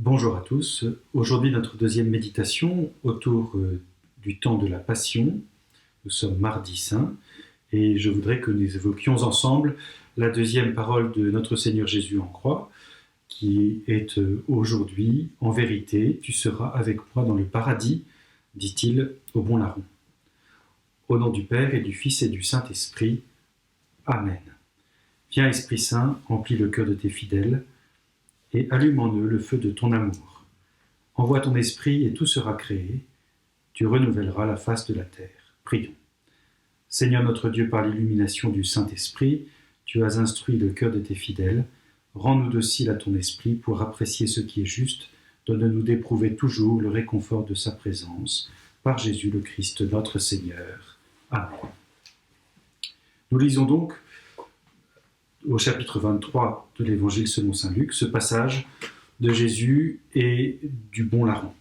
Bonjour à tous. Aujourd'hui, notre deuxième méditation autour du temps de la Passion. Nous sommes mardi saint et je voudrais que nous évoquions ensemble la deuxième parole de notre Seigneur Jésus en croix, qui est aujourd'hui, en vérité, tu seras avec moi dans le paradis, dit-il au bon larron. Au nom du Père et du Fils et du Saint-Esprit. Amen. Viens, Esprit Saint, remplis le cœur de tes fidèles et allume en eux le feu de ton amour. Envoie ton esprit et tout sera créé. Tu renouvelleras la face de la terre. Prions. Seigneur notre Dieu, par l'illumination du Saint-Esprit, tu as instruit le cœur de tes fidèles. Rends-nous dociles à ton esprit pour apprécier ce qui est juste. Donne-nous d'éprouver toujours le réconfort de sa présence. Par Jésus le Christ, notre Seigneur. Amen. Nous lisons donc au chapitre 23 de l'Évangile selon saint Luc, ce passage de Jésus et du bon larron.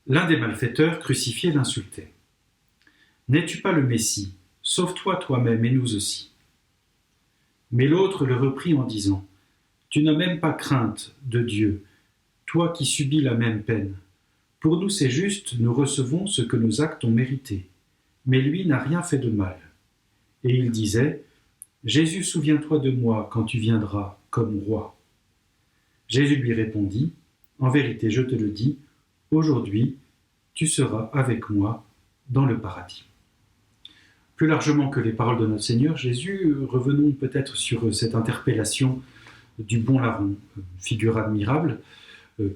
L'un des malfaiteurs crucifiés l'insultait. « N'es-tu pas le Messie ? Sauve-toi toi-même et nous aussi. » Mais l'autre le reprit en disant « Tu n'as même pas crainte de Dieu, toi qui subis la même peine. Pour nous c'est juste, nous recevons ce que nos actes ont mérité. Mais lui n'a rien fait de mal. » Et il disait « Jésus, souviens-toi de moi quand tu viendras comme roi. » Jésus lui répondit, « En vérité, je te le dis, aujourd'hui, tu seras avec moi dans le paradis. » Plus largement que les paroles de notre Seigneur Jésus, revenons peut-être sur cette interpellation du bon larron, figure admirable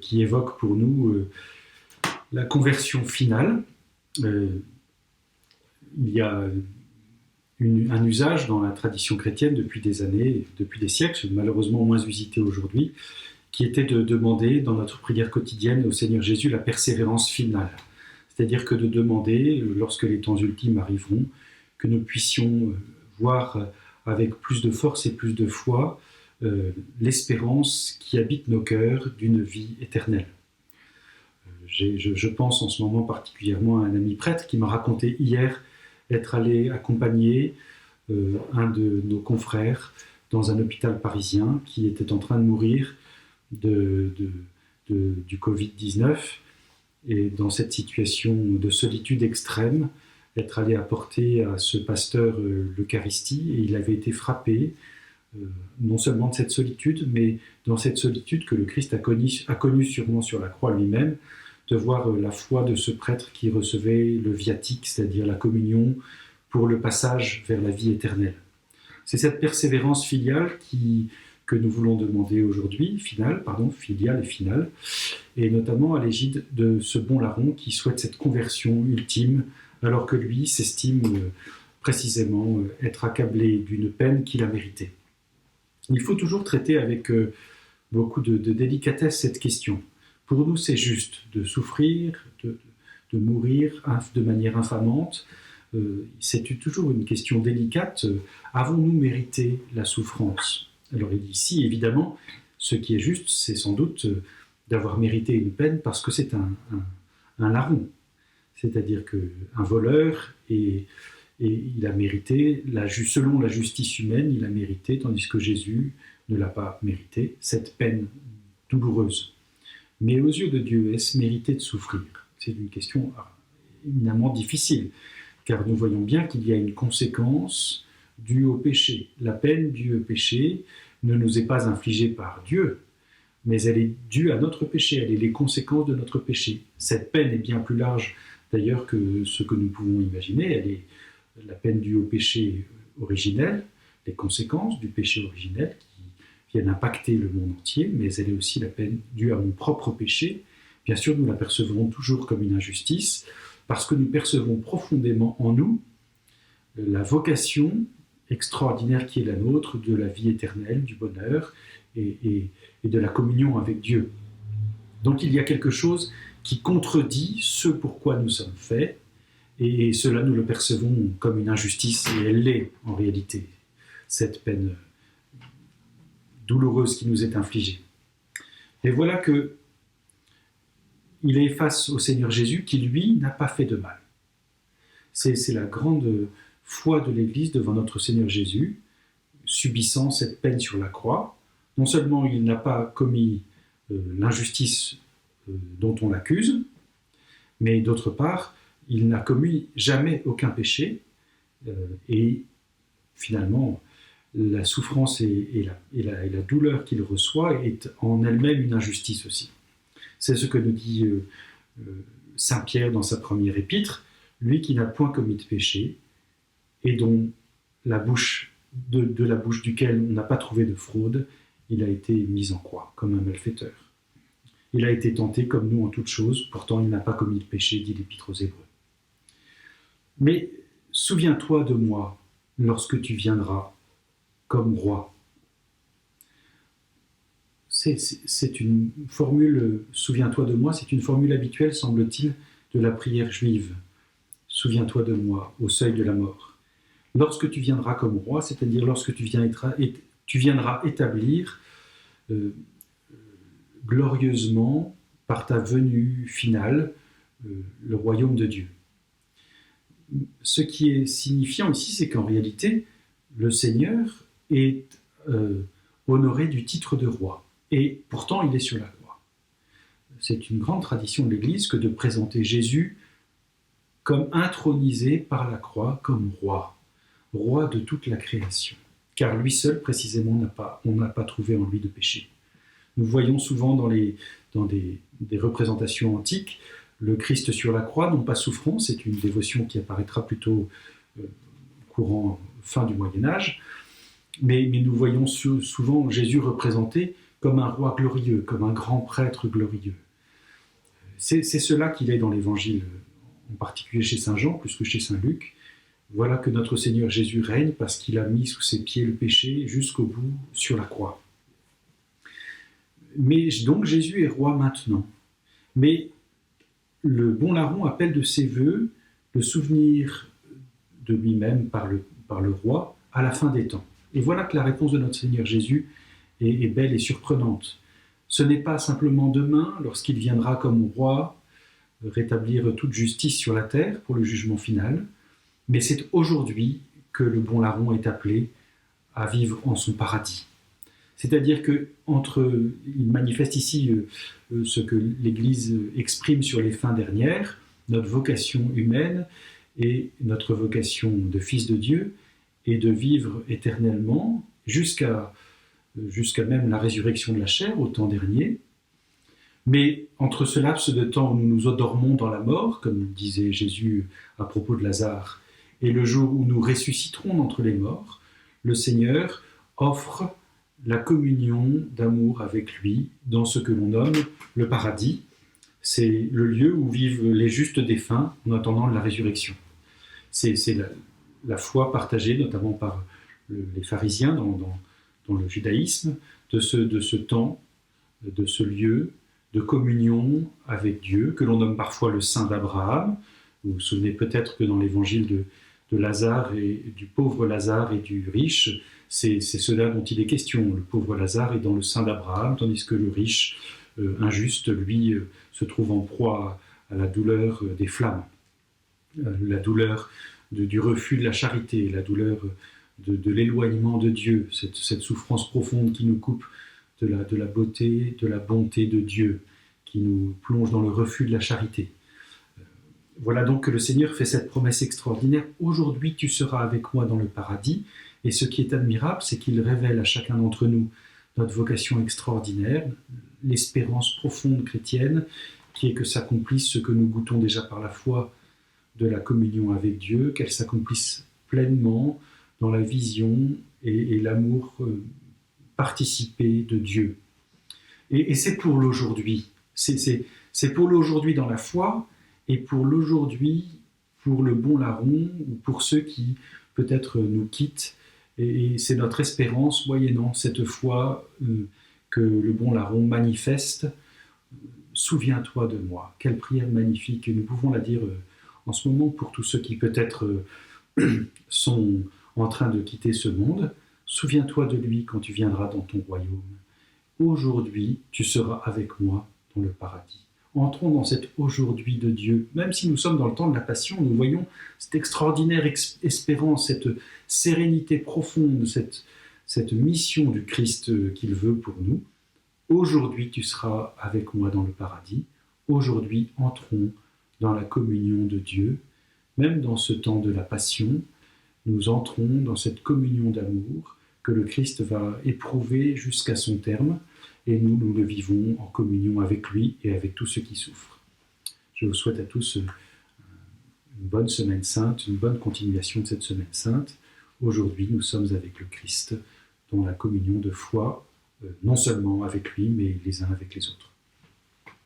qui évoque pour nous la conversion finale. Il y a un usage dans la tradition chrétienne depuis des années, depuis des siècles, malheureusement moins usité aujourd'hui, qui était de demander dans notre prière quotidienne au Seigneur Jésus la persévérance finale. C'est-à-dire que de demander, lorsque les temps ultimes arriveront, que nous puissions voir avec plus de force et plus de foi l'espérance qui habite nos cœurs d'une vie éternelle. Je pense en ce moment particulièrement à un ami prêtre qui m'a raconté hier être allé accompagner un de nos confrères dans un hôpital parisien qui était en train de mourir du Covid-19 et dans cette situation de solitude extrême, être allé apporter à ce pasteur l'Eucharistie et il avait été frappé non seulement de cette solitude, mais dans cette solitude que le Christ a connue sûrement sur la croix lui-même, de voir la foi de ce prêtre qui recevait le viatique, c'est-à-dire la communion, pour le passage vers la vie éternelle. C'est cette persévérance filiale que nous voulons demander aujourd'hui, filiale et finale, et notamment à l'égide de ce bon larron qui souhaite cette conversion ultime, alors que lui s'estime précisément être accablé d'une peine qu'il a méritée. Il faut toujours traiter avec beaucoup de délicatesse cette question. Pour nous, c'est juste de souffrir, de mourir de manière infamante. C'est toujours une question délicate. Avons-nous mérité la souffrance ? Alors ici, évidemment, ce qui est juste, c'est sans doute d'avoir mérité une peine parce que c'est un larron. C'est-à-dire qu'un voleur, et il a mérité, selon la justice humaine, il a mérité, tandis que Jésus ne l'a pas mérité, cette peine douloureuse. Mais aux yeux de Dieu, est-ce mérité de souffrir ? C'est une question éminemment difficile, car nous voyons bien qu'il y a une conséquence due au péché. La peine due au péché ne nous est pas infligée par Dieu, mais elle est due à notre péché, elle est les conséquences de notre péché. Cette peine est bien plus large d'ailleurs que ce que nous pouvons imaginer. Elle est la peine due au péché originel, les conséquences du péché originel qui viennent impacter le monde entier, mais elle est aussi la peine due à mon propre péché. Bien sûr, nous la percevrons toujours comme une injustice, parce que nous percevons profondément en nous la vocation extraordinaire qui est la nôtre de la vie éternelle, du bonheur et de la communion avec Dieu. Donc il y a quelque chose qui contredit ce pourquoi nous sommes faits, et cela nous le percevons comme une injustice, et elle l'est en réalité, cette peine douloureuse qui nous est infligée. Et voilà que il est face au Seigneur Jésus qui, lui, n'a pas fait de mal. C'est la grande foi de l'Église devant notre Seigneur Jésus, subissant cette peine sur la croix. Non seulement il n'a pas commis l'injustice dont on l'accuse, mais d'autre part, il n'a commis jamais aucun péché, et finalement, la souffrance et la douleur qu'il reçoit est en elle-même une injustice aussi. C'est ce que nous dit Saint Pierre dans sa première épître, lui qui n'a point commis de péché, et dont la bouche de la bouche duquel on n'a pas trouvé de fraude, il a été mis en croix comme un malfaiteur. Il a été tenté comme nous en toutes choses, pourtant il n'a pas commis de péché, dit l'Épître aux Hébreux. Mais souviens-toi de moi lorsque tu viendras comme roi. C'est une formule, souviens-toi de moi, c'est une formule habituelle, semble-t-il, de la prière juive. Souviens-toi de moi au seuil de la mort. Lorsque tu viendras comme roi, c'est-à-dire lorsque tu viendras établir glorieusement, par ta venue finale, le royaume de Dieu. Ce qui est signifiant ici, c'est qu'en réalité, le Seigneur est honoré du titre de roi. Et pourtant, il est sur la croix. C'est une grande tradition de l'Église que de présenter Jésus comme intronisé par la croix, comme roi, roi de toute la création. Car lui seul, précisément, on n'a pas trouvé en lui de péché. Nous voyons souvent dans des représentations antiques le Christ sur la croix, non pas souffrant, c'est une dévotion qui apparaîtra plutôt courant fin du Moyen-Âge, mais nous voyons souvent Jésus représenté comme un roi glorieux, comme un grand prêtre glorieux. C'est cela qu'il est dans l'Évangile, en particulier chez Saint Jean, plus que chez Saint Luc. Voilà que notre Seigneur Jésus règne parce qu'il a mis sous ses pieds le péché jusqu'au bout sur la croix. Mais donc Jésus est roi maintenant. Mais le bon larron appelle de ses vœux le souvenir de lui-même par le roi à la fin des temps. Et voilà que la réponse de notre Seigneur Jésus est belle et surprenante. Ce n'est pas simplement demain, lorsqu'il viendra comme roi, rétablir toute justice sur la terre pour le jugement final, mais c'est aujourd'hui que le bon larron est appelé à vivre en son paradis. C'est-à-dire qu'il manifeste ici ce que l'Église exprime sur les fins dernières, notre vocation humaine et notre vocation de fils de Dieu, et de vivre éternellement jusqu'à même la résurrection de la chair au temps dernier. Mais entre ce laps de temps où nous nous endormons dans la mort, comme disait Jésus à propos de Lazare, et le jour où nous ressusciterons d'entre les morts, le Seigneur offre la communion d'amour avec lui dans ce que l'on nomme le paradis. C'est le lieu où vivent les justes défunts en attendant la résurrection. C'est la foi partagée notamment par les pharisiens dans le judaïsme de ce temps, de ce lieu de communion avec Dieu, que l'on nomme parfois le Saint d'Abraham. Vous vous souvenez peut-être que dans l'évangile de Lazare et du pauvre Lazare et du riche, c'est cela dont il est question. Le pauvre Lazare est dans le sein d'Abraham, tandis que le riche, injuste, lui, se trouve en proie à la douleur des flammes, la douleur du refus de la charité, la douleur de l'éloignement de Dieu, cette souffrance profonde qui nous coupe de la beauté, de la bonté de Dieu, qui nous plonge dans le refus de la charité. Voilà donc que le Seigneur fait cette promesse extraordinaire. Aujourd'hui, tu seras avec moi dans le paradis. Et ce qui est admirable, c'est qu'il révèle à chacun d'entre nous notre vocation extraordinaire, l'espérance profonde chrétienne, qui est que s'accomplisse ce que nous goûtons déjà par la foi de la communion avec Dieu, qu'elle s'accomplisse pleinement dans la vision et l'amour participé de Dieu. Et c'est pour l'aujourd'hui. C'est pour l'aujourd'hui dans la foi, et pour l'aujourd'hui, pour le bon larron, ou pour ceux qui peut-être nous quittent. Et c'est notre espérance, moyennant cette foi que le bon larron manifeste. Souviens-toi de moi. Quelle prière magnifique. Nous pouvons la dire en ce moment pour tous ceux qui peut-être sont en train de quitter ce monde. Souviens-toi de lui quand tu viendras dans ton royaume. Aujourd'hui, tu seras avec moi dans le paradis. Entrons dans cet aujourd'hui de Dieu. Même si nous sommes dans le temps de la Passion, nous voyons cette extraordinaire espérance, cette sérénité profonde, cette mission du Christ qu'il veut pour nous. Aujourd'hui, tu seras avec moi dans le paradis. Aujourd'hui, entrons dans la communion de Dieu. Même dans ce temps de la passion, nous entrons dans cette communion d'amour que le Christ va éprouver jusqu'à son terme, et nous le vivons en communion avec lui et avec tous ceux qui souffrent. Je vous souhaite à tous une bonne semaine sainte, une bonne continuation de cette semaine sainte. Aujourd'hui, nous sommes avec le Christ dans la communion de foi, non seulement avec lui, mais les uns avec les autres.